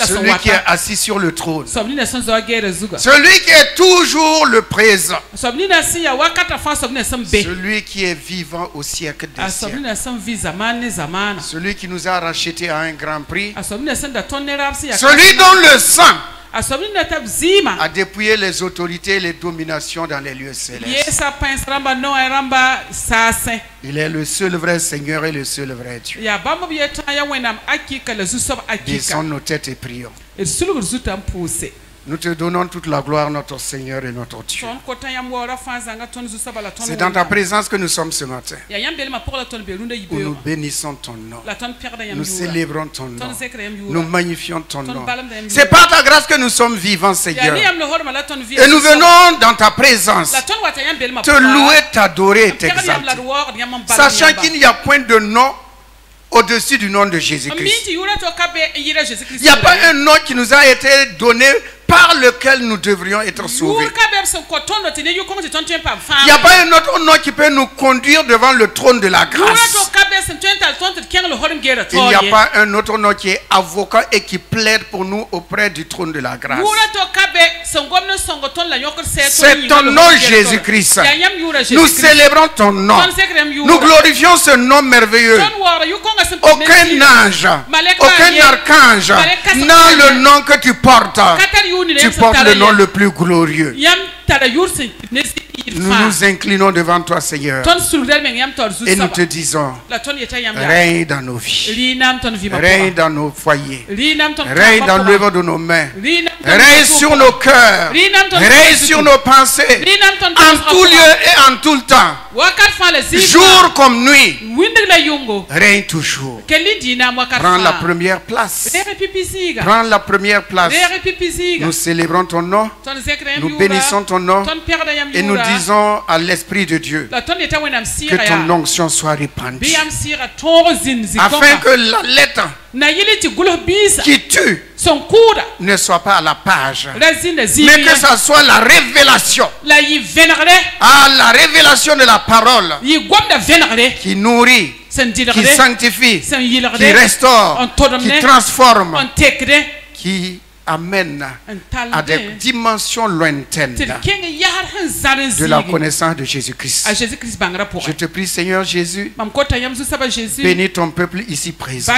Celui qui est assis sur le trône. Celui qui est toujours le présent. Celui qui est vivant au siècle des siècles. Celui qui nous a rachetés à un grand prix. Celui dont le sang a dépouillé les autorités et les dominations dans les lieux célestes. Il est le seul vrai Seigneur et le seul vrai Dieu. Baissons nos têtes et prions. Nous te donnons toute la gloire, notre Seigneur et notre Dieu. C'est dans ta présence que nous sommes ce matin. Où nous bénissons ton nom. Nous célébrons ton nom. Nous magnifions ton nom. C'est par ta grâce que nous sommes vivants, Seigneur. Et nous venons dans ta présence te louer, t'adorer et t'exalter. Sachant qu'il n'y a point de nom au-dessus du nom de Jésus-Christ. Il n'y a pas un nom qui nous a été donné par lequel nous devrions être sauvés. Il n'y a pas un autre nom qui peut nous conduire devant le trône de la grâce. Il n'y a pas un autre nom qui est avocat et qui plaide pour nous auprès du trône de la grâce. C'est ton nom, Jésus-Christ. Nous célébrons ton nom. Nous glorifions ce nom merveilleux. Aucun ange, aucun archange n'a le nom que tu portes. Tu portes le nom le plus glorieux. Nous nous inclinons devant toi, Seigneur, et nous te disons, règne dans nos vies, règne dans nos foyers, règne dans l'œuvre de nos mains, règne sur nos cœurs, règne sur nos pensées, en tout lieu et en tout le temps, jour comme nuit, règne toujours. Prends la première place. Prends la première place. Nous célébrons ton nom, nous bénissons ton nom et nous disons à l'Esprit de Dieu que ton onction soit répandue afin que la lettre qui tue ne soit pas à la page, mais que ça soit la révélation. La révélation de la parole qui nourrit, qui sanctifie, qui restaure, qui transforme, qui amène à des dimensions lointaines de la connaissance de Jésus-Christ. Je te prie, Seigneur Jésus, bénis ton peuple ici présent.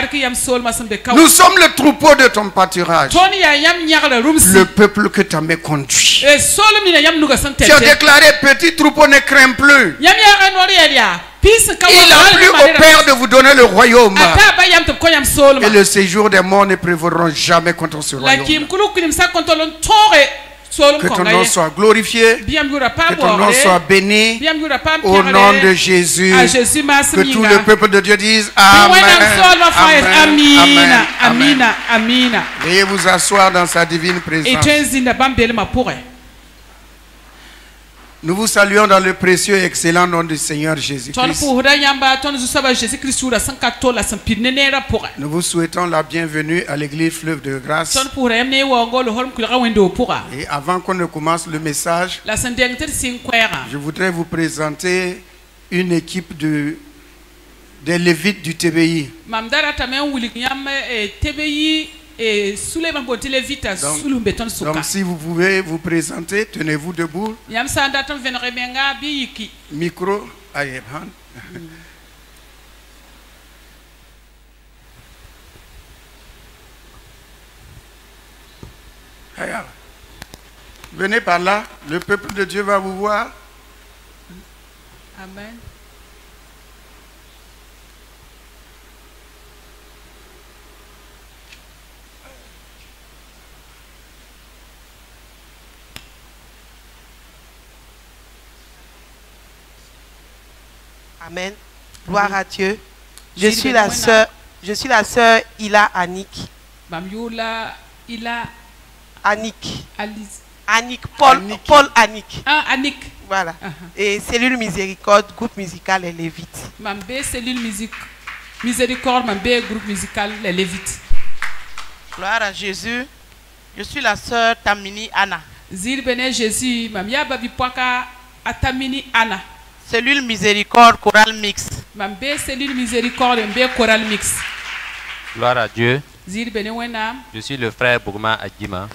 Nous sommes le troupeau de ton pâturage, le peuple que ta main conduit. Tu as déclaré, petit troupeau ne crains plus. Il a plu au Père de vous donner le royaume. Et le séjour des morts ne prévaudront jamais contre ce royaume. Que ton nom soit glorifié, que ton nom soit béni, au nom de Jésus. Que tout le peuple de Dieu dise Amen. Amen. Amen. Amen. Veuillez vous asseoir dans sa divine présence. Nous vous saluons dans le précieux et excellent nom du Seigneur Jésus-Christ. Nous vous souhaitons la bienvenue à l'église Fleuve de Grâce. Et avant qu'on ne commence le message, je voudrais vous présenter une équipe des Lévites du TBI. Donc si vous pouvez vous présenter, tenez-vous debout. Micro. Venez par là, le peuple de Dieu va vous voir. Amen. Amen. Gloire à Dieu. Je suis la sœur Ila Annick. Annick. Paul Annick. Annick. Voilà. Et cellule Miséricorde, groupe musical Les Lévites. Mambé cellule Miséricorde, Mambé groupe musical Les Lévites. Gloire à Jésus. Je suis la sœur Tamini Anna. Zirbene Jésus, Mamia Babipoaka Atamini Anna. Cellule Miséricorde, chorale mix. Mambé cellule Miséricorde, Mambé chorale mix. Gloire à Dieu. Je suis le frère Bougma Adjima.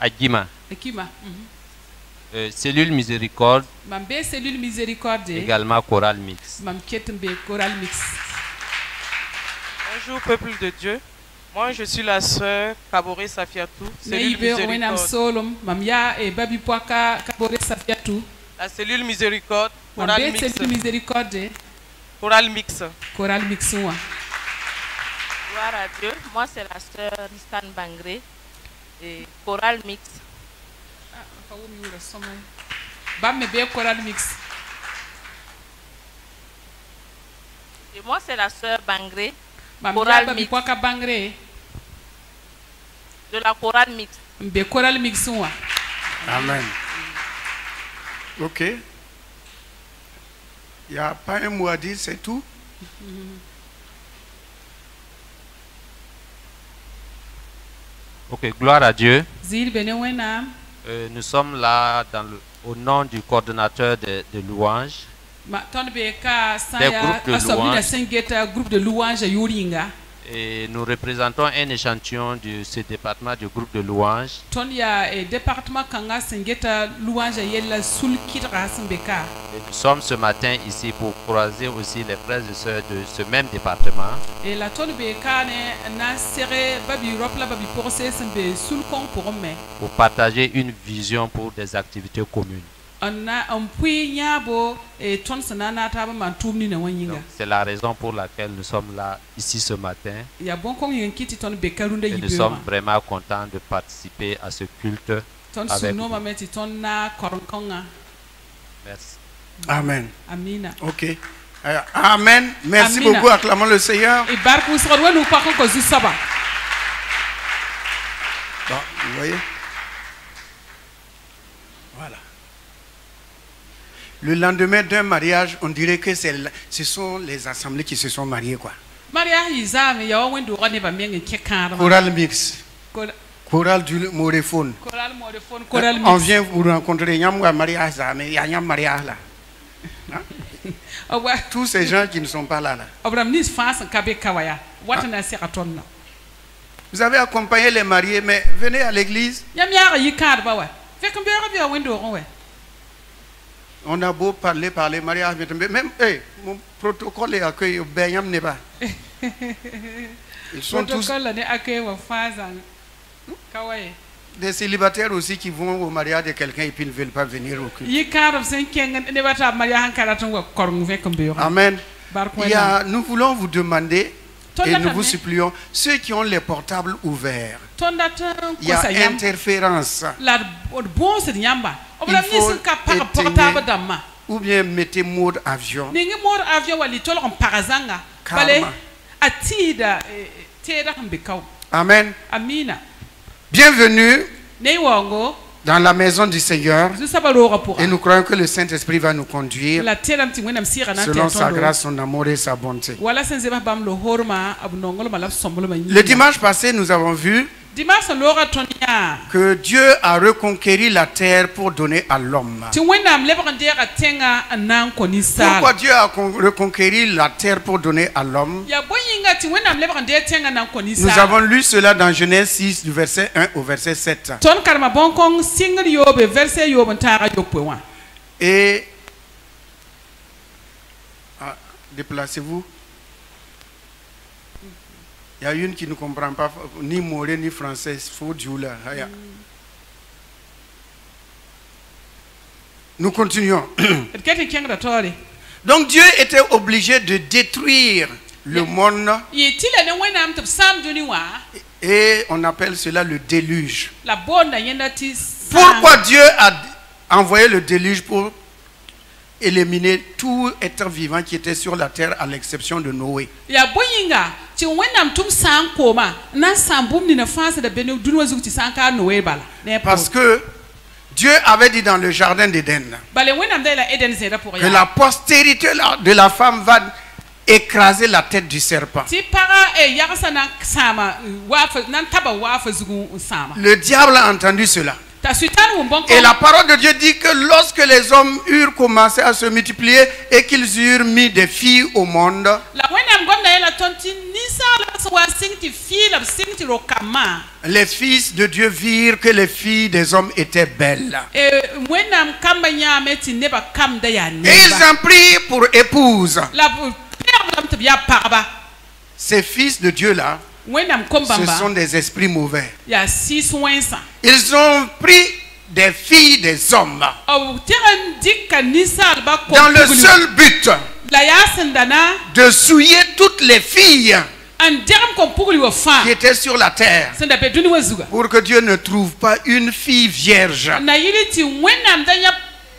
Adjima. Cellule Miséricorde. Également Chorale Mix. Bonjour peuple de Dieu. Moi je suis la sœur Kabore Safiatou. Cellule Miséricorde. La cellule Miséricorde. Chorale Mix. Chorale Mix. Chorale Mix. Gloire à Dieu. Moi c'est la sœur Nistan Bangré. Et Chorale Mix. Chorale Mix. Et moi c'est la sœur Bangré. Chorale Mix. De la Chorale Mix. Chorale Mix. Amen. Ok. Il n'y a pas un mot à dire, c'est tout. Ok, gloire à Dieu. Nous sommes là au nom du coordonnateur de louanges. Des groupes de louanges. Et nous représentons un échantillon de ce département du groupe de louanges. Et nous sommes ce matin ici pour croiser aussi les frères et sœurs de ce même département. Pour partager une vision pour des activités communes. C'est la raison pour laquelle nous sommes là ici ce matin. Et nous sommes vraiment contents de participer à ce culte avec vous. Merci. Amen. Ok. Amen. Merci beaucoup. Acclamons le Seigneur. Bon, vous voyez? Voilà. Le lendemain d'un mariage, on dirait que ce sont les assemblées qui se sont mariées, quoi. Chorale Mix. Chorale du Moréphone. On vient vous rencontrer. Tous ces gens qui ne sont pas là. Vous avez accompagné les mariés, mais venez à l'église. On a beau parler mariage, même mon protocole est accueilli au Benyam Neba. Ils sont tous des célibataires aussi qui vont au mariage de quelqu'un et puis ne veulent pas venir au culte. Amen. Nous voulons vous demander et nous vous supplions, ceux qui ont les portables ouverts, il y a interférence. Il faut éteindre, ou bien mettez mode avion. Amen. Bienvenue dans la maison du Seigneur. Et nous croyons que le Saint-Esprit va nous conduire selon sa grâce, son amour et sa bonté. Le dimanche passé, nous avons vu que Dieu a reconquéri la terre pour donner à l'homme. Pourquoi Dieu a reconquéri la terre pour donner à l'homme? Nous avons lu cela dans Genèse 6 du verset 1 au verset 7. Et déplacez-vous. Il y a une qui ne comprend pas ni moré ni français. Faut Dieu là. Nous continuons. Donc Dieu était obligé de détruire le monde. Et on appelle cela le déluge. Pourquoi Dieu a envoyé le déluge? Pour éliminer tout être vivant qui était sur la terre à l'exception de Noé. Parce que Dieu avait dit dans le jardin d'Éden que la postérité de la femme va écraser la tête du serpent. Le diable a entendu cela. Et la parole de Dieu dit que lorsque les hommes eurent commencé à se multiplier et qu'ils eurent mis des filles au monde, les fils de Dieu virent que les filles des hommes étaient belles. Et ils en prirent pour épouse. Ces fils de Dieu-là, ce sont des esprits mauvais. Ils ont pris des filles des hommes dans le seul but de souiller toutes les filles qui étaient sur la terre, pour que Dieu ne trouve pas une fille vierge.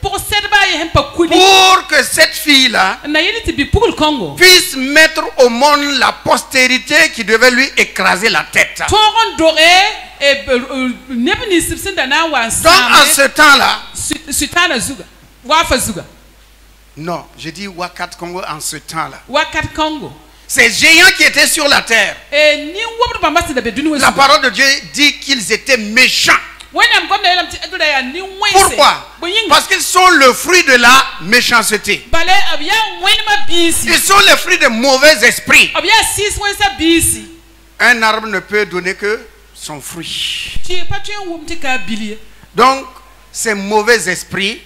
Pour que cette fille-là puisse mettre au monde la postérité qui devait lui écraser la tête. Donc en ce temps-là, non, je dis Wakat Congo en ce temps-là. Ces géants qui étaient sur la terre, la parole de Dieu dit qu'ils étaient méchants. Pourquoi? Parce qu'ils sont le fruit de la méchanceté. Ils sont le fruit de mauvais esprits. Un arbre ne peut donner que son fruit. Donc, ces mauvais esprits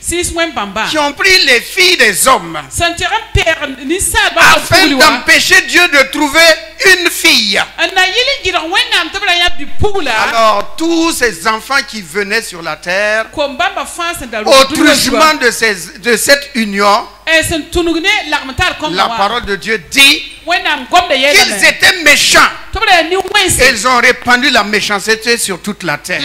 qui ont pris les filles des hommes afin d'empêcher Dieu de trouver une fille. Alors tous ces enfants qui venaient sur la terre au truchement de cette union, la parole de Dieu dit qu'ils étaient méchants. Ils ont répandu la méchanceté sur toute la terre.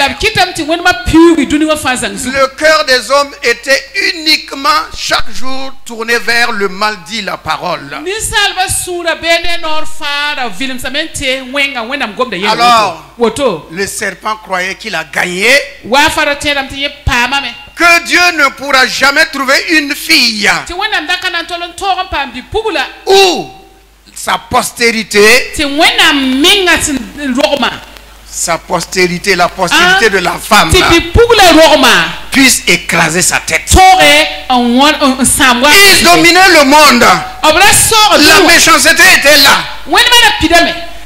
Le cœur des hommes était uniquement chaque jour tourné vers le mal dit la parole. Alors, le serpent croyait qu'il a gagné, que Dieu ne pourra jamais trouver une fille où sa postérité, la postérité de la femme puisse écraser sa tête. Ils dominaient le monde. La méchanceté était là.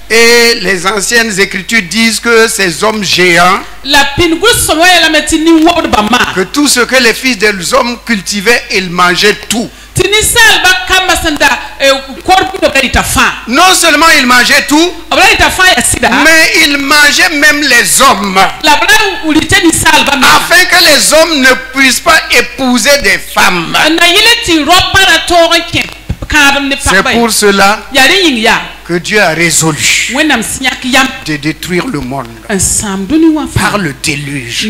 Et les anciennes écritures disent que ces hommes géants, que tout ce que les fils des hommes cultivaient, ils mangeaient tout. Non seulement ils mangeaient tout, mais ils mangeaient même les hommes, afin que les hommes ne puissent pas épouser des femmes. C'est pour cela que Dieu a résolu de détruire le monde par le déluge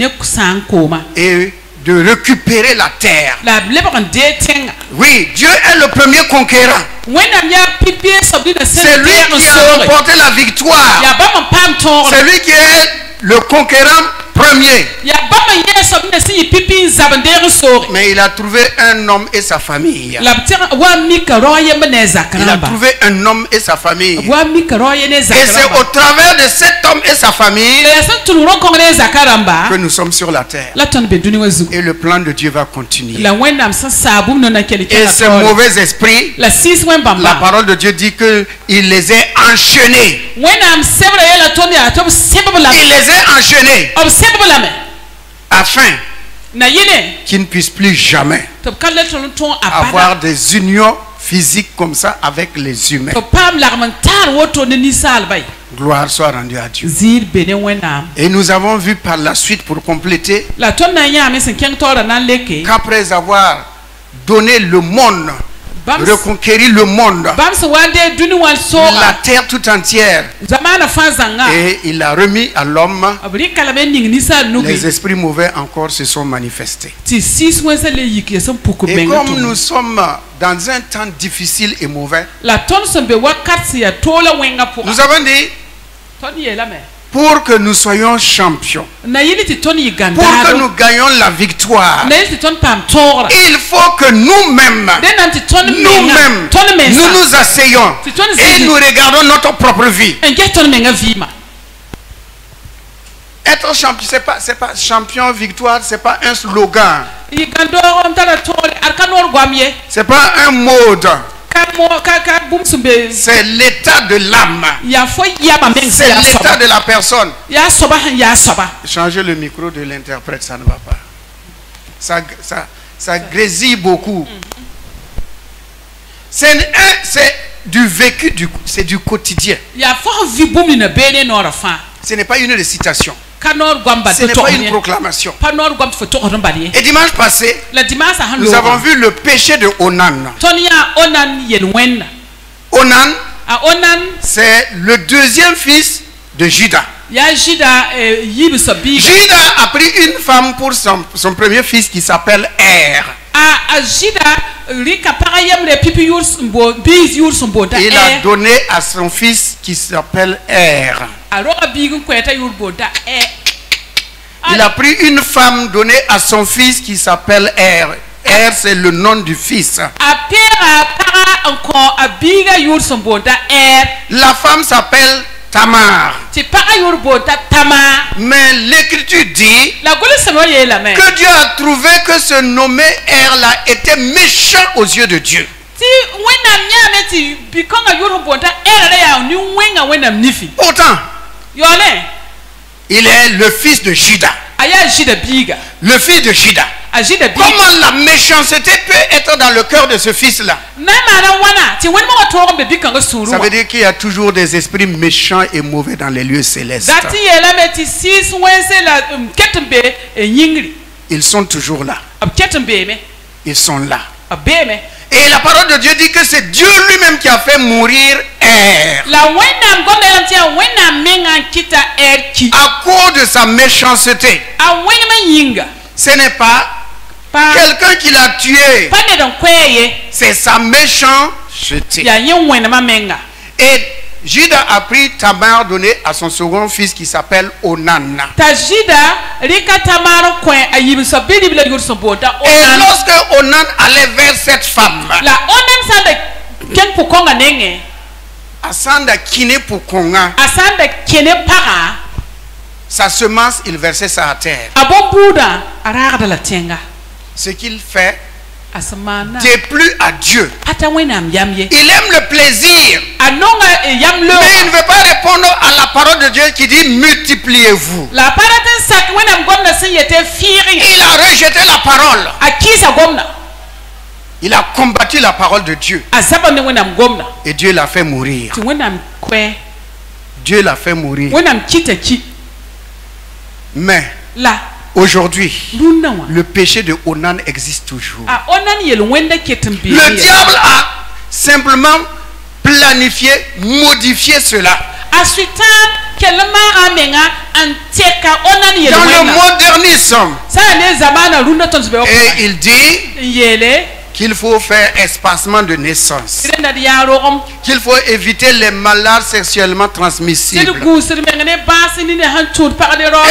et de récupérer la terre. Oui, Dieu est le premier conquérant. C'est lui qui a remporté la victoire. C'est lui qui est le conquérant premier. Mais il a trouvé un homme et sa famille. Il a trouvé un homme et sa famille. Et c'est au travers de cet homme et sa famille que nous sommes sur la terre. Et le plan de Dieu va continuer. Et ce mauvais esprit, la parole de Dieu dit qu'il les a enchaînés. Il les a enchaînés afin qu'ils ne puissent plus jamais avoir des unions physiques comme ça avec les humains. Gloire soit rendue à Dieu. Et nous avons vu par la suite, pour compléter, qu'après avoir donné le monde, reconquérir le monde, la terre tout entière, et il a remis à l'homme, les esprits mauvais encore se sont manifestés. Et comme nous sommes dans un temps difficile et mauvais, nous avons dit, pour que nous soyons champions, pour que nous gagnions la victoire, il faut que nous-mêmes, nous nous asseyons et nous regardons notre propre vie. Être champion, c'est pas champion, victoire, c'est pas un slogan. C'est pas un mode. C'est l'état de l'âme. C'est l'état de la personne. Changer le micro de l'interprète, ça ne va pas. Ça grésille beaucoup. C'est du vécu, c'est du quotidien. Ce n'est pas une récitation. Ce n'est pas une proclamation. Et dimanche passé, nous avons vu le péché de Onan. Onan, c'est le deuxième fils de Juda. Juda a pris une femme pour son premier fils qui s'appelle Er. Il a donné à son fils qui s'appelle Er. Il a pris une femme donnée à son fils qui s'appelle Er. Er, c'est le nom du fils. La femme s'appelle Tamar. Mais l'écriture dit que Dieu a trouvé que ce nommé Er là était méchant aux yeux de Dieu. Pourtant, il est le fils de Juda. Le fils de Juda. Comment la méchanceté peut être dans le cœur de ce fils-là? Ça veut dire qu'il y a toujours des esprits méchants et mauvais dans les lieux célestes. Ils sont toujours là. Ils sont là. Et la parole de Dieu dit que c'est Dieu lui-même qui a fait mourir Er. À cause de sa méchanceté. Ce n'est pas quelqu'un qui l'a tué. C'est sa méchanceté. Et Juda a pris Tamar donné à son second fils qui s'appelle Onan. Et lorsque Onan allait vers cette femme, Asanda kine pukonga, sa semence, il versait ça à terre. Ce qu'il fait déplut à Dieu. Il aime le plaisir, mais il ne veut pas répondre à la parole de Dieu qui dit multipliez-vous. Il a rejeté la parole. Il a combattu la parole de Dieu. Et Dieu l'a fait mourir. Dieu l'a fait mourir. Mais aujourd'hui, le péché de Onan existe toujours. Le diable a simplement planifié, modifié cela. Dans le modernisme. Et il dit qu'il faut faire espacement de naissance, qu'il faut éviter les malades sexuellement transmissibles. Et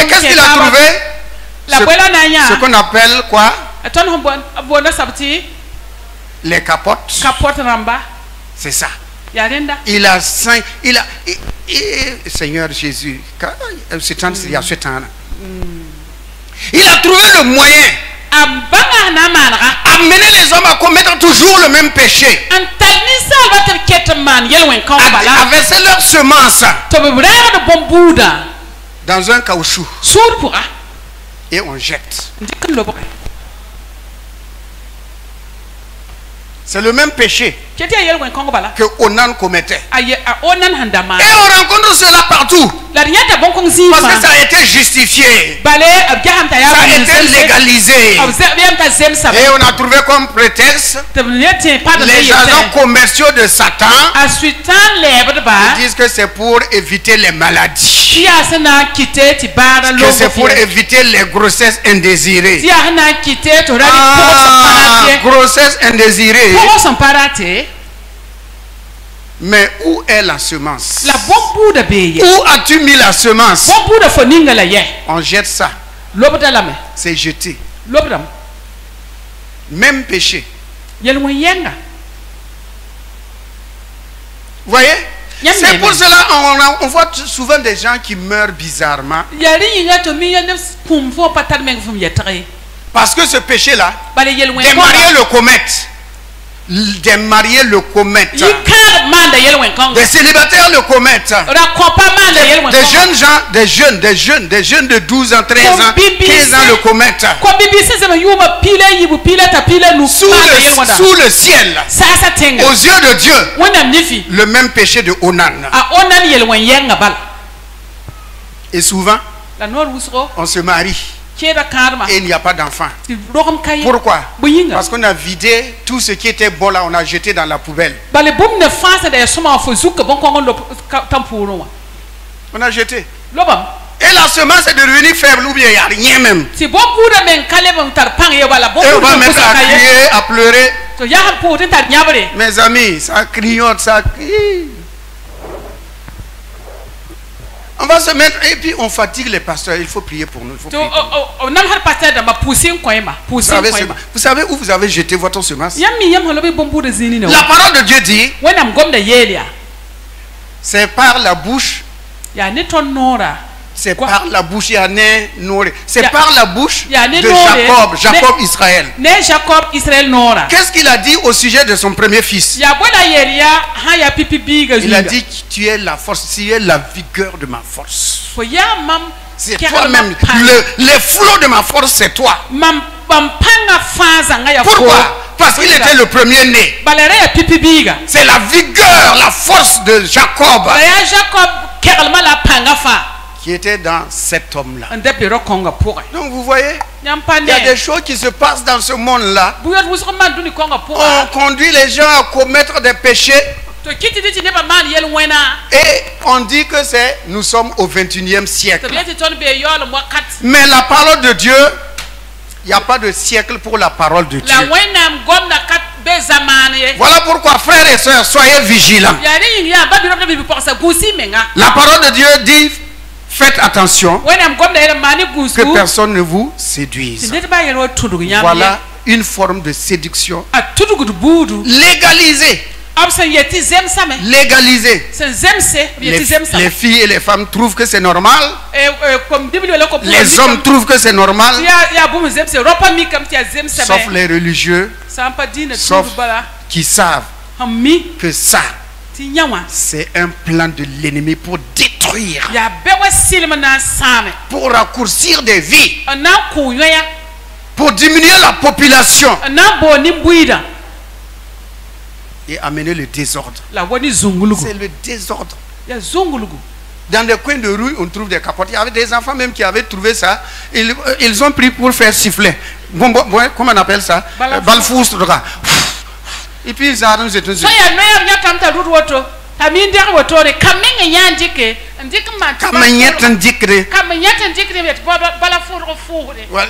qu'est-ce qu'il a trouvé? Ce qu'on appelle quoi? Les capotes. C'est ça. Il a Seigneur Jésus, il a trouvé le moyen amener les hommes à commettre toujours le même péché, à verser leur semence dans un caoutchouc et on jette. C'est le même péché que Onan commettait. Et on rencontre cela partout. Parce que ça a été justifié. Ça a été légalisé. Et on a trouvé comme prétexte les agents commerciaux de Satan. Ils disent que c'est pour éviter les maladies. Que c'est pour éviter les grossesses indésirées. Grossesse indésirée. Mais où est la semence? Où as-tu mis la semence? On jette ça. C'est jeté. Même péché. Vous voyez? C'est pour cela on voit souvent des gens qui meurent bizarrement. Parce que ce péché-là, des mariés le commettent. Des mariés le commettent. Des célibataires le commettent. Des jeunes gens, des jeunes de 12 ans, 13 ans, 15 ans le commettent. Sous le ciel, aux yeux de Dieu, le même péché de Onan. Et souvent, on se marie. Et il n'y a pas d'enfant. Pourquoi? Parce qu'on a vidé tout ce qui était bon là, on a jeté dans la poubelle. On a jeté. Et la semence est devenue faible ou bien il n'y a rien même. Et on va mettre à crier, à pleurer. Mes amis, ça clignote, ça crie. On va se mettre et puis on fatigue les pasteurs. Il faut prier pour nous. Vous savez où vous avez jeté votre semence? La parole de Dieu dit, c'est par la bouche. C'est par la bouche, c'est par la bouche de Jacob, Israël. Qu'est-ce qu'il a dit au sujet de son premier fils? Il a dit, tu es la force, tu es la vigueur de ma force. C'est toi-même. Les flots de ma force, c'est toi. Pourquoi? Parce qu'il était le premier né. C'est la vigueur, la force de Jacob qui était dans cet homme-là. Donc vous voyez, il y a des choses qui se passent dans ce monde-là. On conduit les gens à commettre des péchés. Et on dit que nous sommes au 21e siècle. Mais la parole de Dieu, il n'y a pas de siècle pour la parole de Dieu. Voilà pourquoi, frères et sœurs, soyez vigilants. La parole de Dieu dit, faites attention que personne ne vous séduise. Voilà une forme de séduction légalisée. Légalisée. Les filles et les femmes trouvent que c'est normal. Les hommes trouvent que c'est normal. Sauf les religieux, sauf qui savent que ça, c'est un plan de l'ennemi pour détruire, pour raccourcir des vies, pour diminuer la population et amener le désordre. C'est le désordre. Dans des coins de rue, on trouve des capotes. Il y avait des enfants même qui avaient trouvé ça. Ils ont pris pour faire siffler. Comment on appelle ça? Balfous. Et puis ils arrivent aux États-Unis.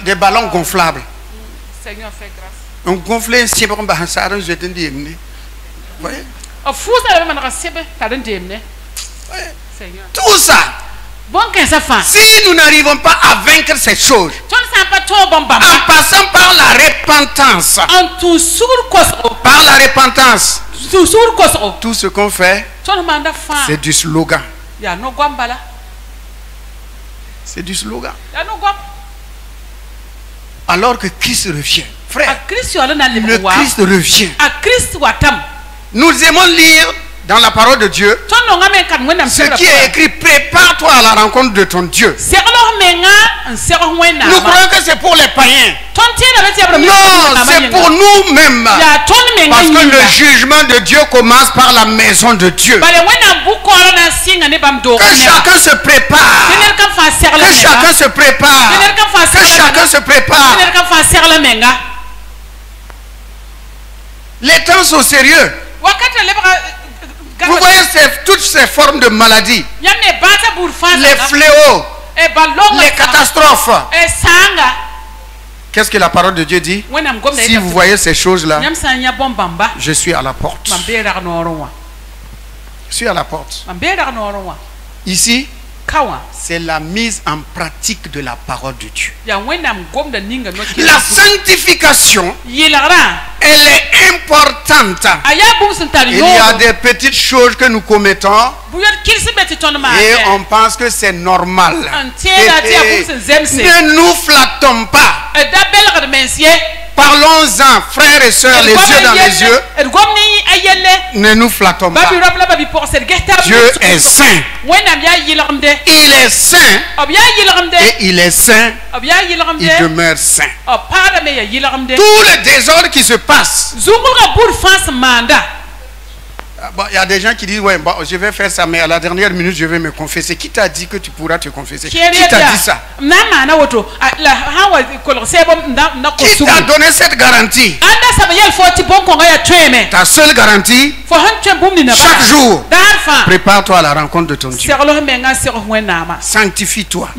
Des ballons gonflables. On gonflait tout ça. Si nous n'arrivons pas à vaincre ces choses, en passant par la repentance, tout ce qu'on fait, c'est du slogan. C'est du slogan. Alors que Christ revient, frère, le Christ revient. Nous aimons lire dans la parole de Dieu ce qui est écrit: prépare-toi à la rencontre de ton Dieu. Nous croyons que c'est pour les païens. Non, c'est pour nous-mêmes. Parce que le jugement de Dieu commence par la maison de Dieu. Que chacun se prépare. Que chacun se prépare. Que chacun se prépare. Les temps sont sérieux. Vous voyez toutes ces formes de maladies, les fléaux, les catastrophes. Qu'est-ce que la parole de Dieu dit? Si vous voyez ces choses-là, je suis à la porte. Je suis à la porte. Ici, c'est la mise en pratique de la parole de Dieu. La sanctification, elle est importante. Il y a des petites choses que nous commettons et on pense que c'est normal. Ne nous flattons pas. Parlons-en, frères et sœurs, les yeux dans les yeux. Ne nous flattons pas. Dieu est saint. Il est saint. Et il est saint. Il demeure saint. Tout le désordre qui se passe. Bon, il y a des gens qui disent, ouais, bon, je vais faire ça, mais à la dernière minute, je vais me confesser. Qui t'a dit que tu pourras te confesser? Qui t'a dit ça? Qui t'a donné cette garantie? Ta seule garantie, chaque jour, prépare-toi à la rencontre de ton Dieu. Sanctifie-toi.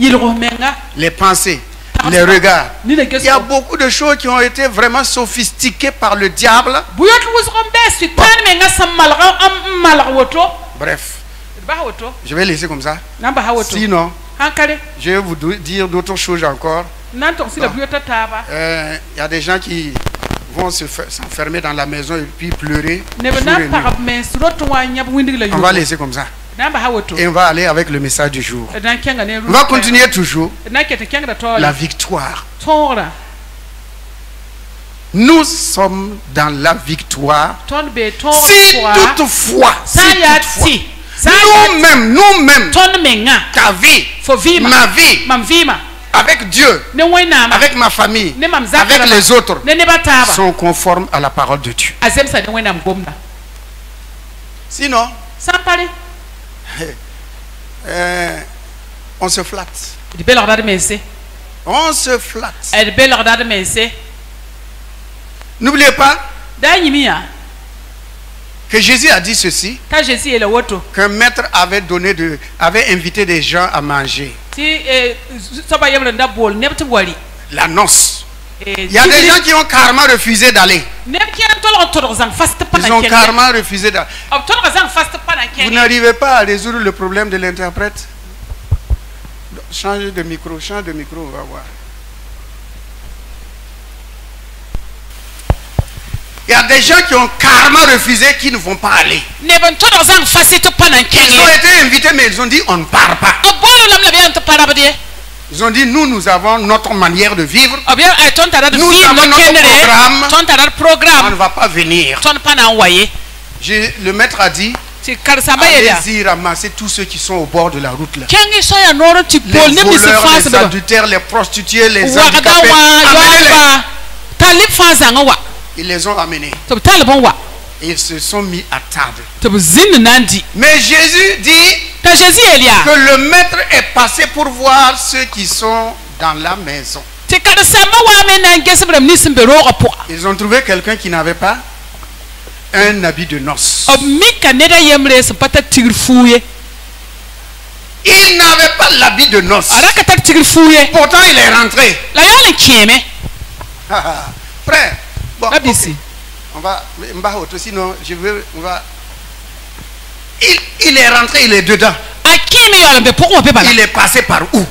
Les pensées, les regards. Il y a beaucoup de choses qui ont été vraiment sophistiquées par le diable. Bref, je vais laisser comme ça. Sinon, je vais vous dire d'autres choses encore. Il y a des gens qui vont s'enfermer dans la maison et puis pleurer. On va laisser comme ça. Et on va aller avec le message du jour. On va continuer toujours. La victoire. Nous sommes dans la victoire. Si toutefois, nous-mêmes, ta vie, ma vie, avec Dieu, avec ma famille, avec les autres, sont conformes à la parole de Dieu. Sinon, on se flatte. On se flatte. N'oubliez pas que Jésus a dit ceci, qu'un maître avait invité des gens à manger la noce. Il y a des gens qui ont carrément refusé d'aller. Ils ont carrément refusé d'aller. Vous n'arrivez pas à résoudre le problème de l'interprète? Change de micro, on va voir. Il y a des gens qui ont carrément refusé, qui ne vont pas aller. Ils ont été invités, mais ils ont dit on ne part pas. Ils ont dit nous avons notre manière de vivre. Nous avons notre programme. On ne va pas venir. Le maître a dit allez-y ramasser tous ceux qui sont au bord de la route là. Les voleurs, les adultères, les prostituées, les handicapés. Ils les ont amenés. Et ils se sont mis à table. Mais Jésus dit que le maître est passé pour voir ceux qui sont dans la maison. Ils ont trouvé quelqu'un qui n'avait pas un habit de noces. Il n'avait pas l'habit de noces. Pourtant il est rentré. Frère, bon, okay. On va sinon on va. Il est rentré, il est dedans. Il est passé par où?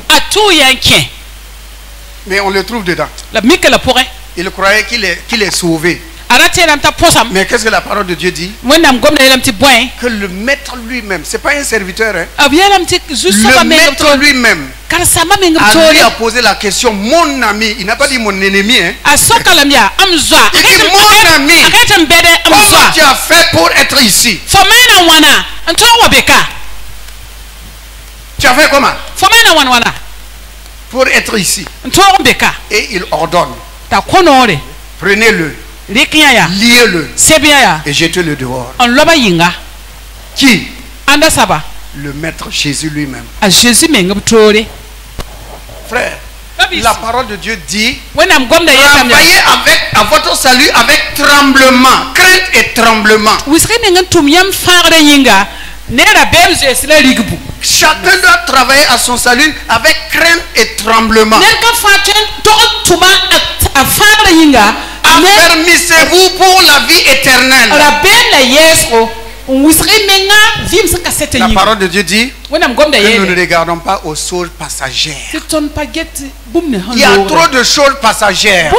Mais on le trouve dedans. Il croyait qu'il est sauvé. Mais qu'est-ce que la parole de Dieu dit? Que le maître lui-même, c'est pas un serviteur, hein? Le maître lui-même lui a posé la question, mon ami, il n'a pas dit mon ennemi, hein? Il dit mon ami, comment tu as fait pour être ici? Tu as fait comment pour être ici? Et il ordonne, prenez-le, liez-le et jetez-le dehors. Qui? Le maître Jésus lui-même. Frère, la parole de Dieu dit travaillez à votre salut avec tremblement, crainte et tremblement. Chacun doit travailler à son salut avec crainte et tremblement. Affermissez-vous pour la vie éternelle. La parole de Dieu dit que nous ne regardons pas aux choses passagères. Il y a trop de choses passagères.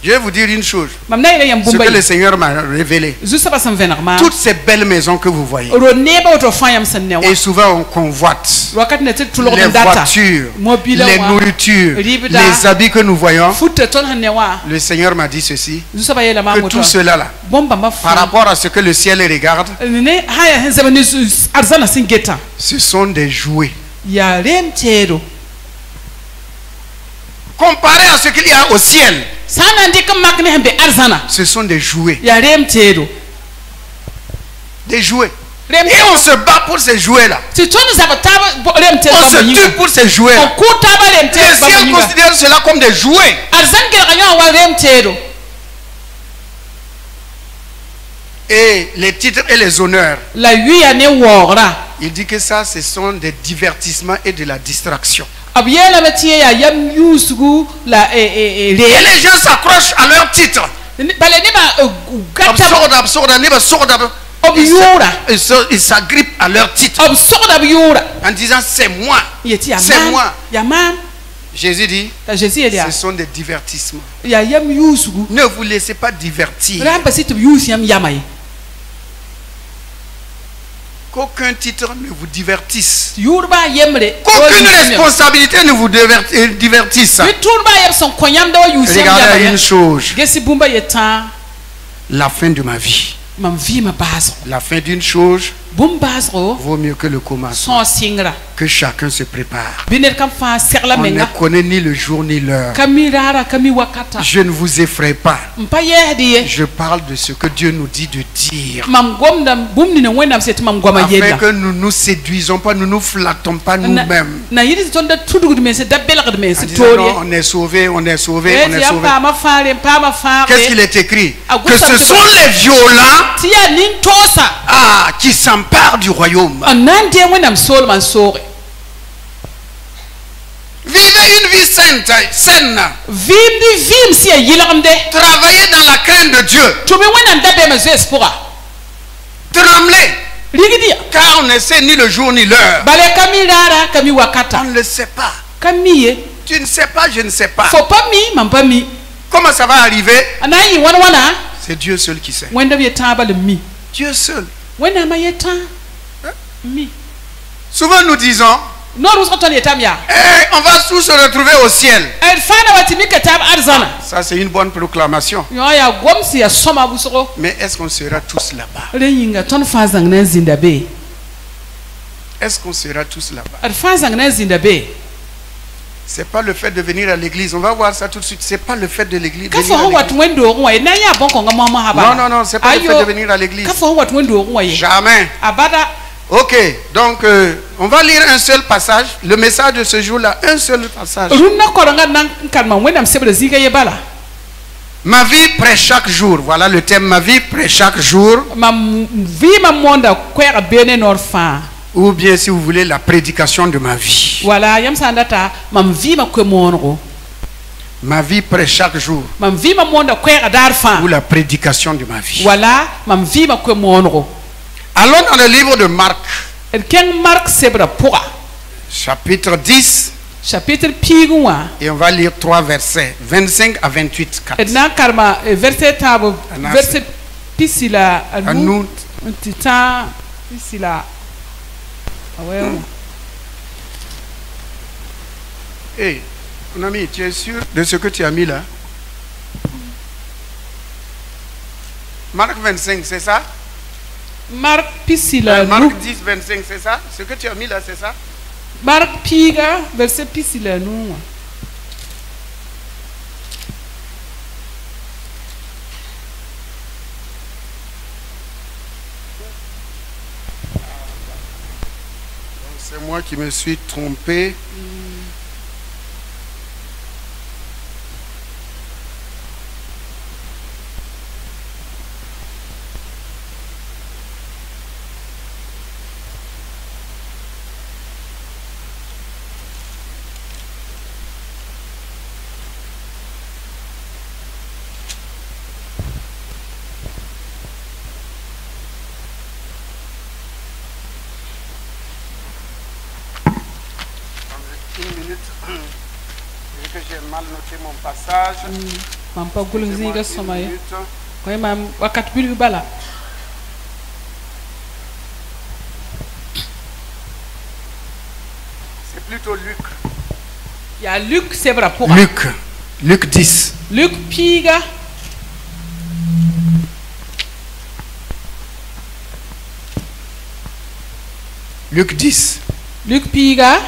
Je vais vous dire une chose. Ce que le Seigneur m'a révélé. Toutes ces belles maisons que vous voyez. Et souvent on convoite les voitures, les nourritures, les habits que nous voyons. Le Seigneur m'a dit ceci. Que tout cela là, par rapport à ce que le ciel regarde, ce sont des jouets. Comparé à ce qu'il y a au ciel, ce sont des jouets. Des jouets. Et on se bat pour ces jouets-là. On se tue pour ces jouets. Le ciel considère cela comme des jouets. Et les titres et les honneurs. Il dit que ça, ce sont des divertissements et de la distraction. Et les gens s'accrochent à leur titre. Ils s'agrippent à leur titre en disant c'est moi, c'est moi. Jésus dit ce sont des divertissements. Ne vous laissez pas divertir. Qu'aucun titre ne vous divertisse. Qu'aucune responsabilité ne vous divertisse. Regardez une chose. La fin de ma vie. La fin d'une chose vaut mieux que le commencement. Que chacun se prépare. On ne connaît ni le jour ni l'heure. Je ne vous effraie pas. Je parle de ce que Dieu nous dit de dire. Afin que nous ne nous séduisons pas, nous ne nous flattons pas nous-mêmes. En disant non, on est sauvé, on est sauvé, on est sauvé. Qu'est-ce qu'il est écrit? Que ce sont les violents qui s'emparent du royaume. Vivez une vie saine. Travaillez dans la crainte de Dieu. Tremblez. Car on ne sait ni le jour ni l'heure. On ne le sait pas. Tu ne sais pas, je ne sais pas. Comment ça va arriver? C'est Dieu seul qui sait. Dieu seul. Souvent nous disons on va tous se retrouver au ciel. Ça c'est une bonne proclamation. Mais est-ce qu'on sera tous là-bas? Est-ce qu'on sera tous là-bas? C'est pas le fait de venir à l'église. On va voir ça tout de suite. C'est pas le fait de l'église. Non, c'est pas le fait de venir à l'église. Jamais. Ok, donc on va lire un seul passage. Le message de ce jour-là, un seul passage. Ma vie près chaque jour. Voilà le thème. Ma vie près chaque jour. Ou bien, si vous voulez, la prédication de ma vie. Ma vie près chaque jour. Ou la prédication de ma vie. Allons dans le livre de Marc. Chapitre 10. Et on va lire 3 versets. 25 à 28. 4. Hey, mon ami, tu es sûr de ce que tu as mis là? Marc 25, c'est ça? Marc 10, 25, c'est ça? Ce que tu as mis là, c'est ça? Marc Piga, verset pisila nous. C'est moi qui me suis trompé. Une minute. Vu que j'ai mal noté mon passage. C'est plutôt Luc. Il y a Luc, c'est vrai pour Luc 10. Luc Piga. Luc 10. Luc Piga.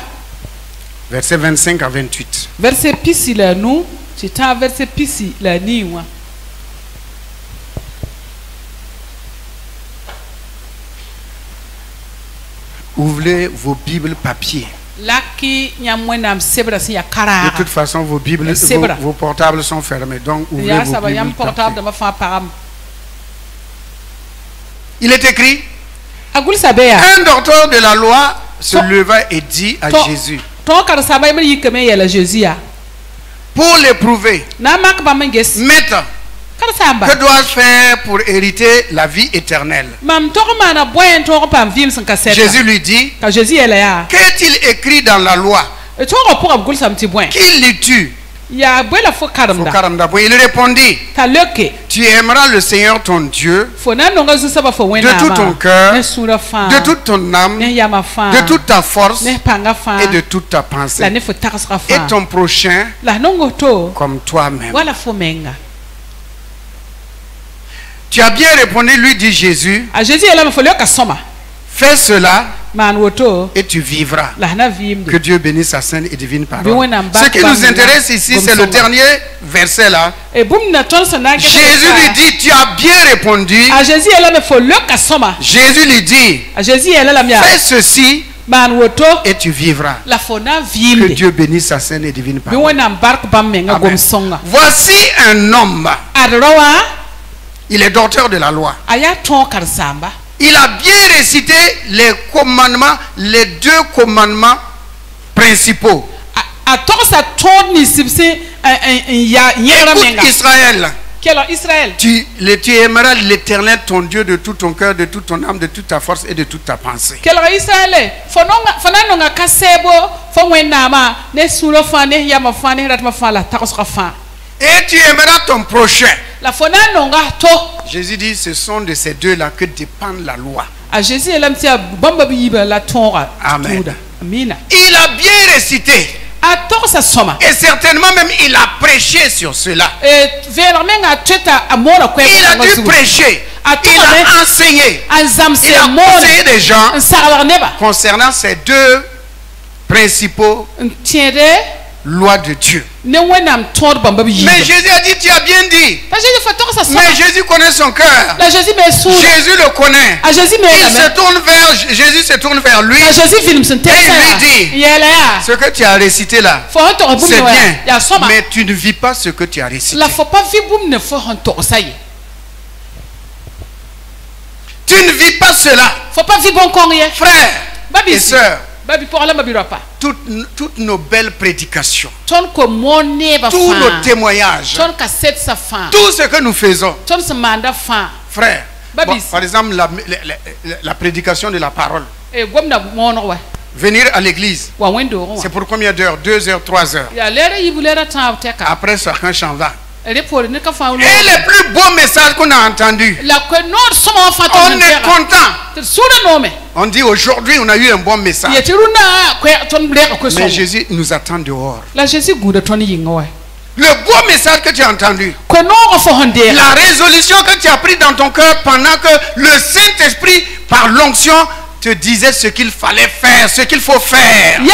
Verset 25 à 28. Verset pisi la nous, c'est un verset pisi la niwa. Ouvrez vos Bibles papier. De toute façon, vos Bibles, vos portables sont fermés. Donc, ouvrez vos Bibles papier. Il est écrit, un docteur de la loi se leva et dit à Jésus, pour l'éprouver, Maître, que dois-je faire pour hériter la vie éternelle? Jésus lui dit, qu'est-il écrit dans la loi? Qui lis-tu? Il répondit, tu aimeras le Seigneur ton Dieu de tout ton cœur, de toute ton âme, de toute ta force et de toute ta pensée, et ton prochain comme toi-même. Tu as bien répondu, lui dit Jésus. Fais cela et tu vivras. Que Dieu bénisse sa sainte et divine parole. Ce qui nous intéresse ici, c'est le dernier verset là. Jésus lui dit, tu as bien répondu. Jésus lui dit, fais ceci et tu vivras. Que Dieu bénisse sa sainte et divine parole. Amen. Voici un homme. Il est docteur de la loi. Il a bien récité les commandements, les deux commandements principaux. Écoute Israël. Tu aimeras l'Éternel ton Dieu de tout ton cœur, de toute ton âme, de toute ta force et de toute ta pensée. Et tu aimeras ton prochain. Jésus dit, ce sont de ces deux-là que dépend la loi. Amen. Il a bien récité. Et certainement même il a prêché sur cela. Il a dû prêcher. Il a enseigné. Il a conseillé des gens concernant ces deux principaux loi de Dieu. Mais Jésus a dit, tu as bien dit. Mais Jésus connaît son cœur. Jésus le connaît. Jésus se tourne vers lui. Et il lui dit, ce que tu as récité là, c'est bien. Mais tu ne vis pas ce que tu as récité. Tu ne vis pas cela. Frère et sœurs, toutes nos belles prédications, tous nos témoignages, tout ce que nous faisons, frère, par exemple la prédication de la parole, venir à l'église, c'est pour combien d'heures? 2 heures, 3 heures. Après chacun s'en va. Et les plus beaux messages qu'on a entendus, on est content. On dit aujourd'hui on a eu un bon message. Mais Jésus nous attend dehors. Le beau message que tu as entendu, la résolution que tu as prise dans ton cœur pendant que le Saint-Esprit par l'onction te disait ce qu'il fallait faire, ce qu'il faut faire. En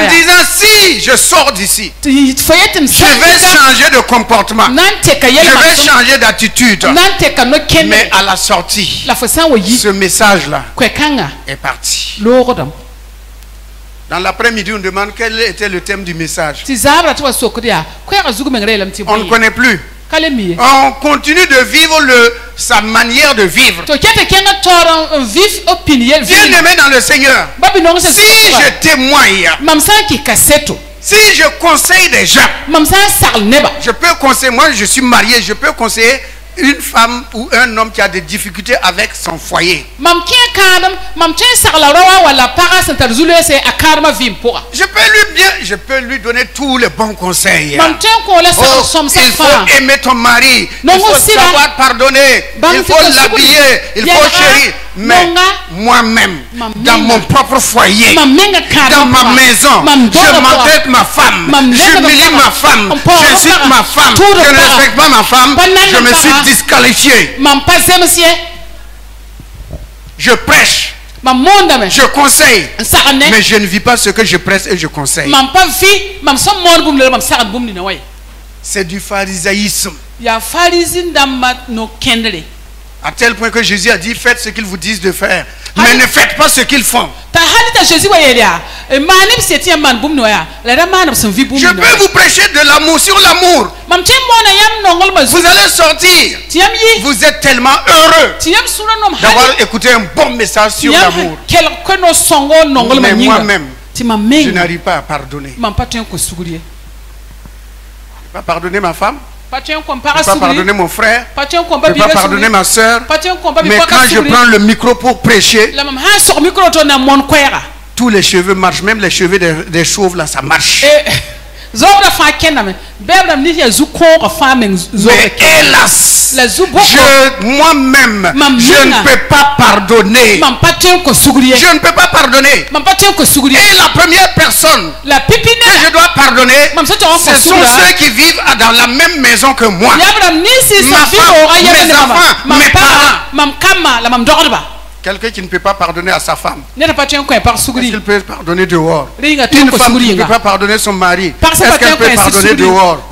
disant, si je sors d'ici, je vais changer de comportement, je vais changer d'attitude. Mais à la sortie, ce message-là est parti. Dans l'après-midi, on demande quel était le thème du message. On ne connaît plus. On continue de vivre sa manière de vivre. Bien aimé dans le Seigneur, si je témoigne, si je conseille des gens, je peux conseiller, moi je suis marié, je peux conseiller une femme ou un homme qui a des difficultés avec son foyer. Je peux lui donner tous les bons conseils. Il faut aimer ton mari, il faut savoir pardonner, il faut l'habiller, il faut chérir. Mais moi-même, dans mon propre foyer, dans ma maison, je m'entête ma femme, j'humilie ma femme, j'insulte ma femme, je ne respecte pas ma femme, je me suis disqualifié. Je prêche, je conseille, mais je ne vis pas ce que je prêche et je conseille. C'est du pharisaïsme. À tel point que Jésus a dit, faites ce qu'ils vous disent de faire, mais ne faites pas ce qu'ils font. Je peux vous prêcher de l'amour sur l'amour. Vous allez sortir. Vous êtes tellement heureux d'avoir écouté un bon message sur l'amour. Mais moi-même, je n'arrive pas à pardonner. Je ne peux pas pardonner ma femme. Je ne peux pas pardonner mon frère, je ne peux pas pardonner ma soeur. Mais quand je prends le micro pour prêcher, tous les cheveux marchent, même les cheveux des chauves là, ça marche. Mais hélas, moi-même, je ne peux pas pardonner. Je ne peux pas pardonner. Et la première personne que je dois pardonner, ce sont ceux qui vivent dans la même maison que moi. Ma femme, mes enfants, mes parents. Quelqu'un qui ne peut pas pardonner à sa femme, est-ce qu'il peut pardonner dehors? Une femme qui ne peut pas pardonner son mari, est-ce qu'elle peut pardonner dehors?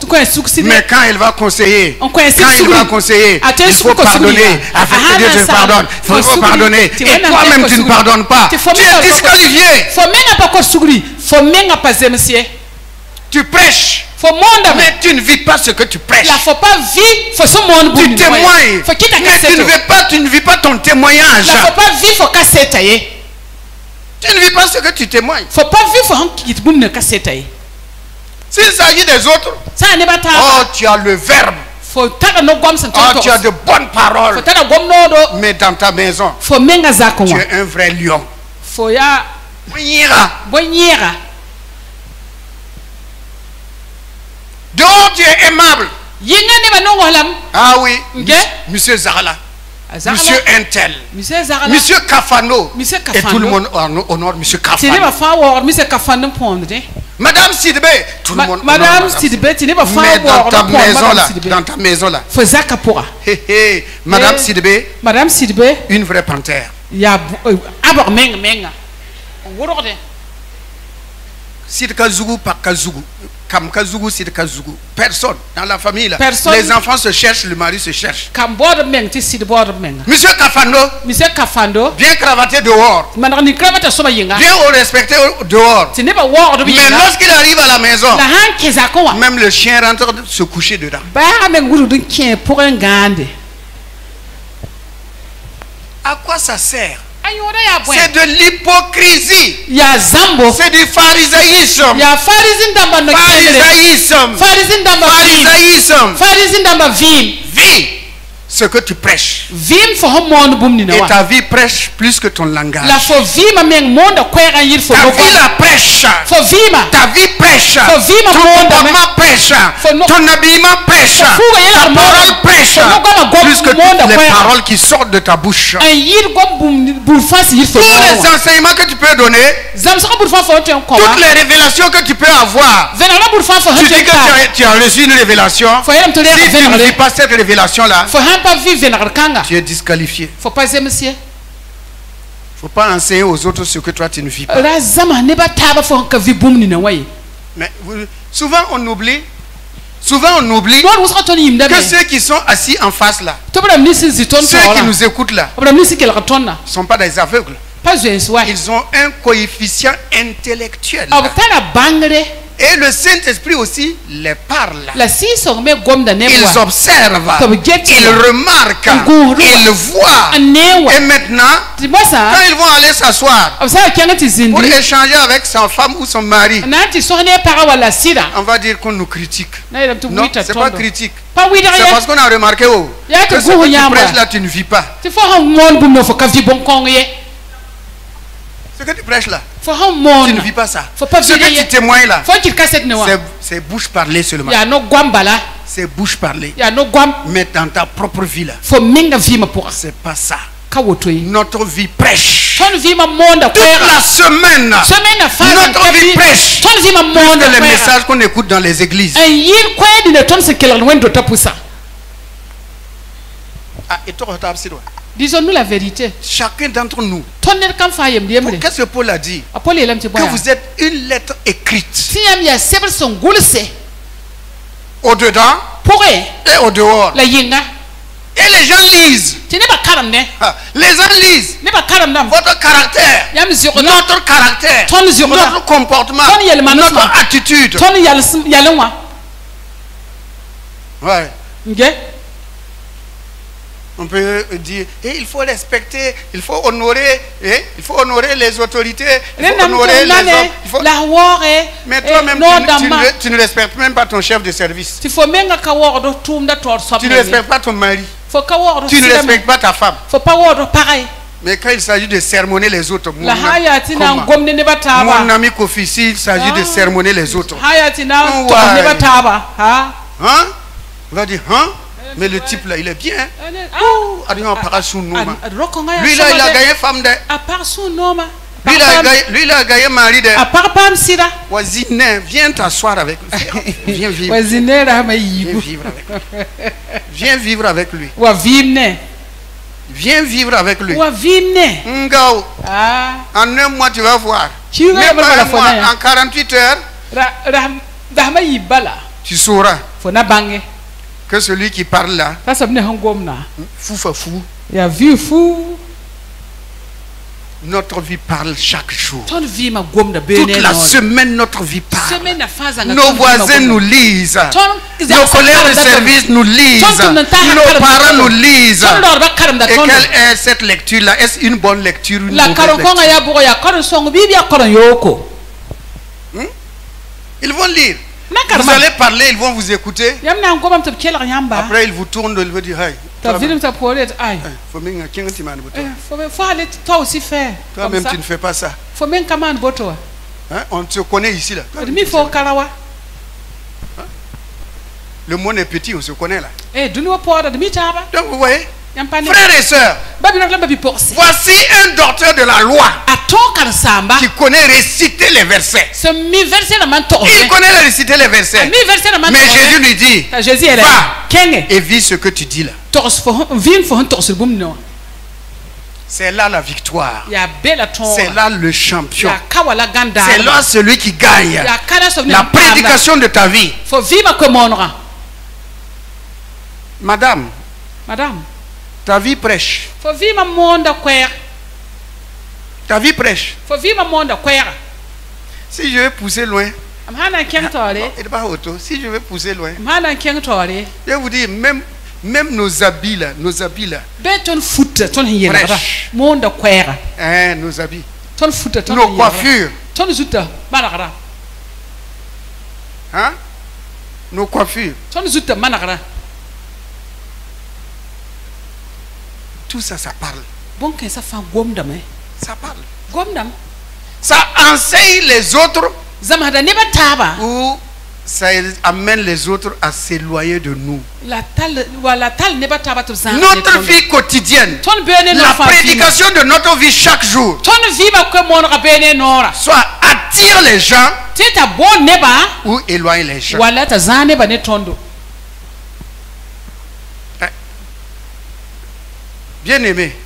Mais quand elle va conseiller, il faut pardonner afin que Dieu te pardonne. Il faut pardonner. Et toi-même tu ne pardonnes pas. Tu es disqualifié. Tu prêches, mais tu ne vis pas ce que tu prêches. Tu témoignes, mais tu ne vis pas ton témoignage. Tu ne vis pas ce que tu témoignes. S'il s'agit des autres, oh, tu as le verbe. Oh, tu as de bonnes paroles. Mais dans ta maison, tu es un vrai lion. Donc tu es aimable. Ah oui, Monsieur Zarala, Monsieur Intel, Monsieur Kafano, et tout le monde honore Monsieur Kafano. Madame Sidibé, tout le monde honore mais dans ta maison là, Madame Sidibé, une vraie panthère. Sidkazougou par Kazougou. Kamkazougou, Sidkazougou. Personne dans la famille là. Les enfants se cherchent, le mari se cherche. Monsieur Kafando, bien cravaté dehors. Bien respecté dehors. Mais lorsqu'il arrive à la maison, même le chien rentre se coucher dedans. À quoi ça sert? C'est de l'hypocrisie. C'est du pharisaïsme. Vis ce que tu prêches. Et ta vie prêche plus que ton langage. Ta vie la prêche. Ta vie prêche. Ton comportement prêche. Ton habillement prêche. Ta parole prêche. Plus que toutes les paroles qui sortent de ta bouche. Tous les enseignements que tu peux donner, toutes les révélations que tu peux avoir. Tu dis que tu as reçu une révélation. Si tu ne vis pas cette révélation là, tu es disqualifié. Il ne faut pas enseigner aux autres ce que toi tu ne vis pas. Mais souvent on oublie que ceux qui sont assis en face là, ceux qui nous écoutent là, ne sont pas des aveugles. Ils ont un coefficient intellectuel. Et le Saint-Esprit aussi les parle. Ils observent, ils remarquent, ils voient. Et maintenant, quand ils vont aller s'asseoir pour échanger avec sa femme ou son mari, on va dire qu'on nous critique. Non, c'est pas critique. C'est parce qu'on a remarqué que ce que tu prêches là, tu ne vis pas. Ce que tu prêches là, tu ne vis pas ça. Ce que tu témoignes là, c'est bouche parlée seulement. C'est bouche parlée. Mais dans ta propre vie là, c'est pas ça. Notre vie prêche. Toute la semaine, notre vie prêche. Plus que les messages qu'on écoute dans les églises. Disons-nous la vérité. Chacun d'entre nous. Qu'est-ce que Paul a dit? Que vous êtes une lettre écrite. Au-dedans et au-dehors. Et les gens lisent. Les gens lisent votre caractère, notre caractère, notre comportement, notre attitude. Ouais. On peut dire, il faut respecter, il faut honorer les autorités, il faut honorer les hommes. Mais toi-même, tu ne respectes même pas ton chef de service. Tu ne respectes pas ton mari. Tu ne respectes pas ta femme. Mais quand il s'agit de sermonner les autres, mon ami Kofi, il s'agit de sermonner les autres. On va dire, mais le type là, il est bien. Lui là, il a gagné femme de. Lui, il a gagné mari de. Voisine, viens t'asseoir avec lui. Viens vivre. Viens vivre avec lui. Viens vivre avec lui. Ngao. En un mois, tu vas voir. Même pas un mois, en 48 heures, tu sauras que celui qui parle là, fou. Notre vie parle chaque jour. Toute la semaine, notre vie parle. Nos voisins nous lisent. Nos collègues de service nous lisent. Nos parents nous lisent. Et quelle est cette lecture-là? Est-ce une bonne lecture, une mauvaise lecture? Ils vont lire. Vous allez parler, ils vont vous écouter. Après, ils vous tournent, ils vont dire, hey, toi-même, tu ne fais pas ça. On te connaît ici là. Le monde est petit, on se connaît là. Donc vous voyez, frères et sœurs, voici un docteur de la loi qui connaît réciter les versets. Il connaît réciter les versets. Mais Jésus lui dit, va et vis ce que tu dis là. C'est là la victoire. C'est là le champion. C'est là celui qui gagne. La prédication de ta vie. Madame, ta vie prêche. Ta vie prêche. Si je vais pousser loin, si je vais pousser loin, je vous dis, même nos habits là, prêchent. Nos habits, nos coiffures, nos coiffures, tout ça, ça parle. Ça parle. Ça enseigne les autres ou ça amène les autres à s'éloigner de nous. Notre vie quotidienne, la prédication de notre vie chaque jour, soit attire les gens ou éloigne les gens. Bien aimé,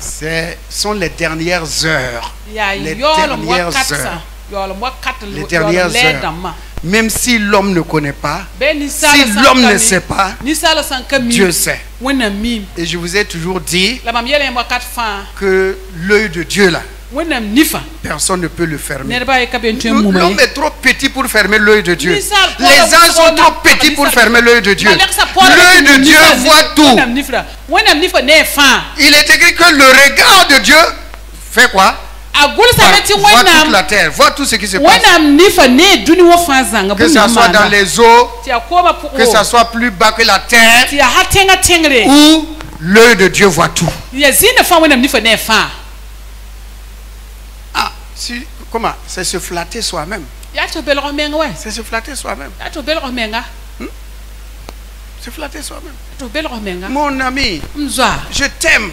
ce sont les dernières heures. Les dernières heures. Même si l'homme ne connaît pas, si l'homme ne sait pas, Dieu sait. Et je vous ai toujours dit que l'œil de Dieu là personne ne peut le fermer. L'homme est trop petit pour fermer l'œil de Dieu. Les anges sont trop petits pour fermer l'œil de Dieu. L'œil de Dieu voit tout. Il est écrit que le regard de Dieu fait quoi? Voit toute la terre, voit tout ce qui se passe. Que ce soit dans les eaux, que ce soit plus bas que la terre, où l'œil de Dieu voit tout. Ah, si, comment? C'est se flatter soi-même. C'est se flatter soi-même. Se flatter soi-même. Mon ami, je t'aime.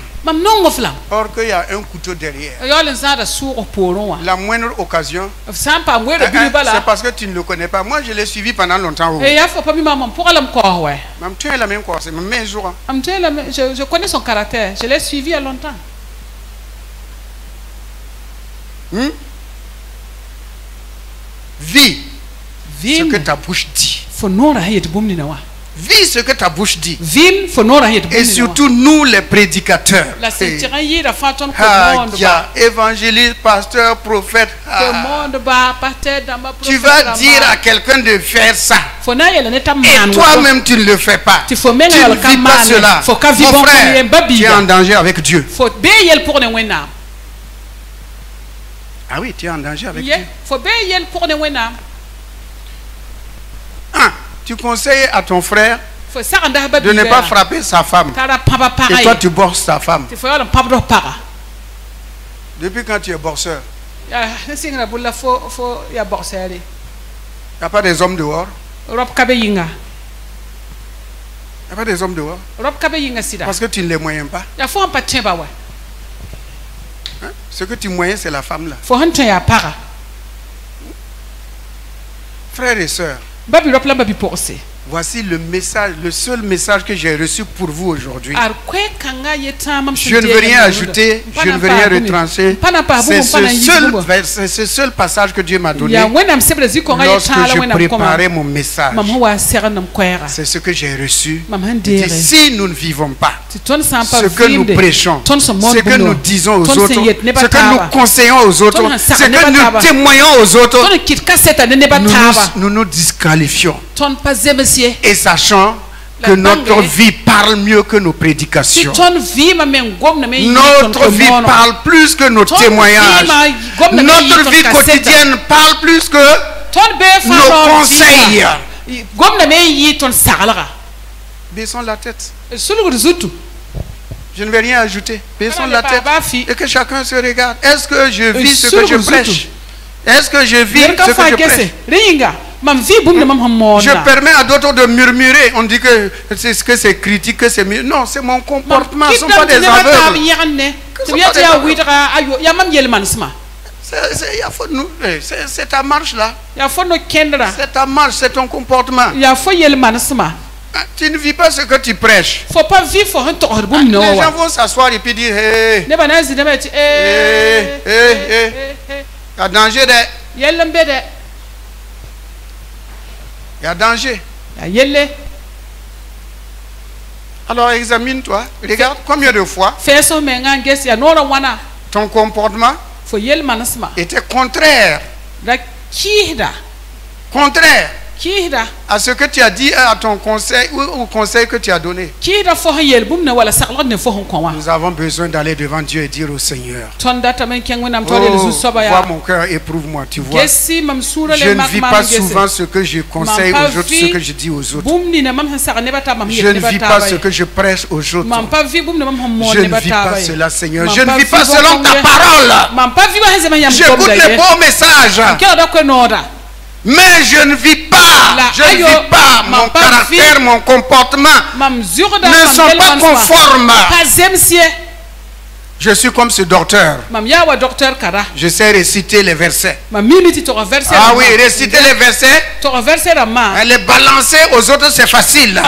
Or qu'il y a un couteau derrière. La moindre occasion, c'est parce que tu ne le connais pas. Moi, je l'ai suivi pendant longtemps. Tu es la même quoi, c'est mon meilleur jour. Je connais son caractère. Je l'ai suivi il y a longtemps. Vis ce que ta bouche dit. Vis ce que ta bouche dit. Et surtout nous les prédicateurs. Évangéliste, pasteur, prophète. Tu vas dire à quelqu'un de faire ça. Et toi-même tu ne le fais pas. Tu ne vis pas cela. Mon frère, tu es en danger avec Dieu. Ah oui, tu es en danger avec Dieu. Tu conseilles à ton frère de ne pas frapper sa femme. Et toi, tu bosses ta femme. Depuis quand tu es bosseur? Il n'y a pas des hommes dehors? Il n'y a pas des hommes dehors? Parce que tu ne les moyens pas. Hein? Ce que tu moyens, c'est la femme là. Frères et sœurs, voici le message, le seul message que j'ai reçu pour vous aujourd'hui. Je ne veux rien ajouter, je ne veux rien retrancher. C'est ce seul passage que Dieu m'a donné lorsque je préparais mon message. C'est ce que j'ai reçu. Si nous ne vivons pas ce que nous prêchons, ce que nous disons aux autres, ce que nous conseillons aux autres, ce que nous témoignons aux autres, nous nous disqualifions. Et sachant que notre vie parle mieux que nos prédications. Notre vie parle plus que nos témoignages. Notre vie quotidienne parle plus que nos conseils. Baissons la tête. Je ne vais rien ajouter. Baissons la tête et que chacun se regarde. Est-ce que je vis ce que je prêche? Est-ce que je vis ce que je prêche? Je permets à d'autres de murmurer. On dit que c'est critique, que c'est mieux. Non, c'est mon comportement. Ce ne sont pas des aveugles. C'est ta marche là. C'est ta marche, c'est ton comportement. Tu ne vis pas ce que tu prêches. Les gens vont s'asseoir et puis dire hey, il y a danger de. Il y a danger. Alors examine-toi. Regarde combien de fois ton comportement était contraire. Contraire à ce que tu as dit à ton conseil ou au conseil que tu as donné. Nous avons besoin d'aller devant Dieu et dire au Seigneur, vois mon cœur, éprouve-moi, tu vois. Je ne vis pas souvent ce que je conseille aux autres, ce que je dis aux autres. Je ne vis pas ce que je prêche aux autres. Je ne vis pas cela, Seigneur. Je ne vis pas selon ta parole. J'écoute les bons messages, mais je ne vis pas. Je ne vis pas. Mon caractère, mon comportement ne sont pas conformes. Je suis comme ce docteur. Je sais réciter les versets. Ah oui, réciter les versets. Les balancer aux autres, c'est facile.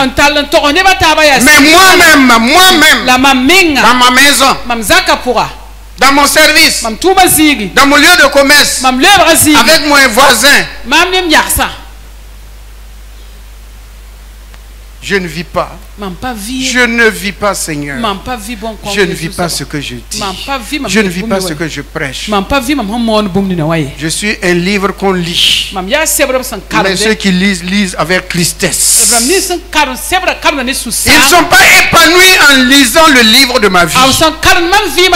Mais moi-même, dans ma maison, dans mon service, dans mon lieu de commerce, avec mon voisin, Je ne vis pas. Je ne vis pas, Seigneur. Je ne vis pas ce que je dis. Je ne vis pas ce que je prêche. Je suis un livre qu'on lit. Mais ceux qui lisent, lisent avec tristesse. Ils ne sont pas épanouis en lisant le livre de ma vie. Ils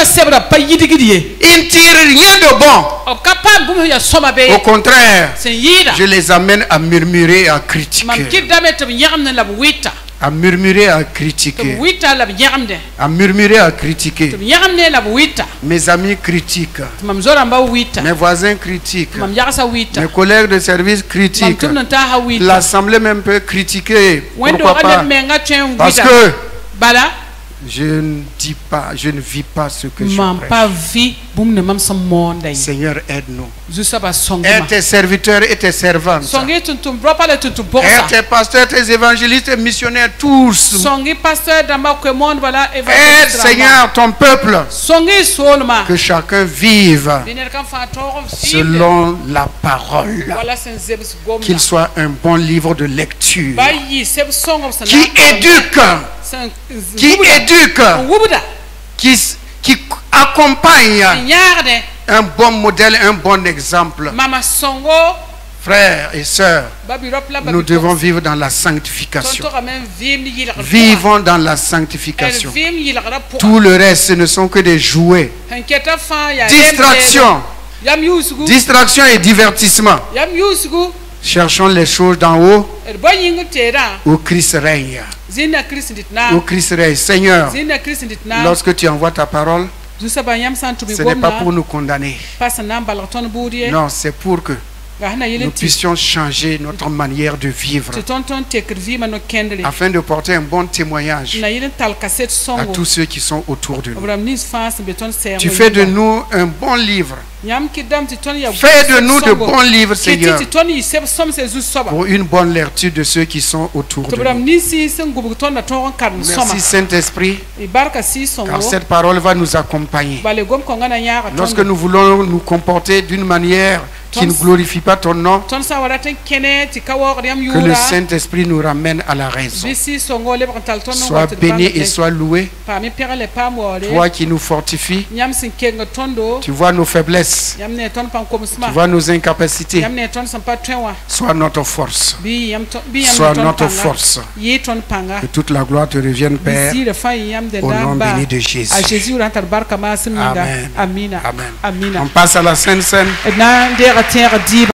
ne tirent rien de bon. Au contraire, je les amène à murmurer et à critiquer. À murmurer, à critiquer. À murmurer, à critiquer. Mes amis critiquent. Mes voisins critiquent. Mes collègues de service critiquent. L'assemblée même peut critiquer. Pourquoi pas? Parce que je ne dis pas, je ne vis pas ce que je prêche. Seigneur, aide-nous. Aide tes serviteurs et tes servantes. Aide tes pasteurs, tes évangélistes et missionnaires tous. Aide, Seigneur, ton peuple. Que chacun vive selon la parole. Qu'il soit un bon livre de lecture. Qui éduque. Qui accompagne un bon modèle, un bon exemple. Frères et sœurs, nous devons vivre dans la sanctification. Vivons dans la sanctification. Tout le reste, ce ne sont que des jouets. Distraction et divertissement. Cherchons les choses d'en haut où Christ règne. Où Christ règne. Seigneur, lorsque tu envoies ta parole, ce n'est pas pour nous condamner. Non, c'est pour que nous puissions changer notre manière de vivre afin de porter un bon témoignage à tous ceux qui sont autour de nous. Tu fais de nous un bon livre. Fais de nous de bons livres, Seigneur, pour une bonne lecture de ceux qui sont autour de nous. Merci Saint-Esprit, car cette parole va nous accompagner. Lorsque nous voulons nous comporter d'une manière qui ne glorifie pas ton nom, que le Saint-Esprit nous ramène à la raison. Sois béni et sois loué. Toi qui nous fortifies, tu vois nos faiblesses, tu vois nos incapacités. Sois notre force. Sois notre force. Que toute la gloire te revienne, Père, au nom béni de Jésus. Amen. Amen. On passe à la Sainte Seine.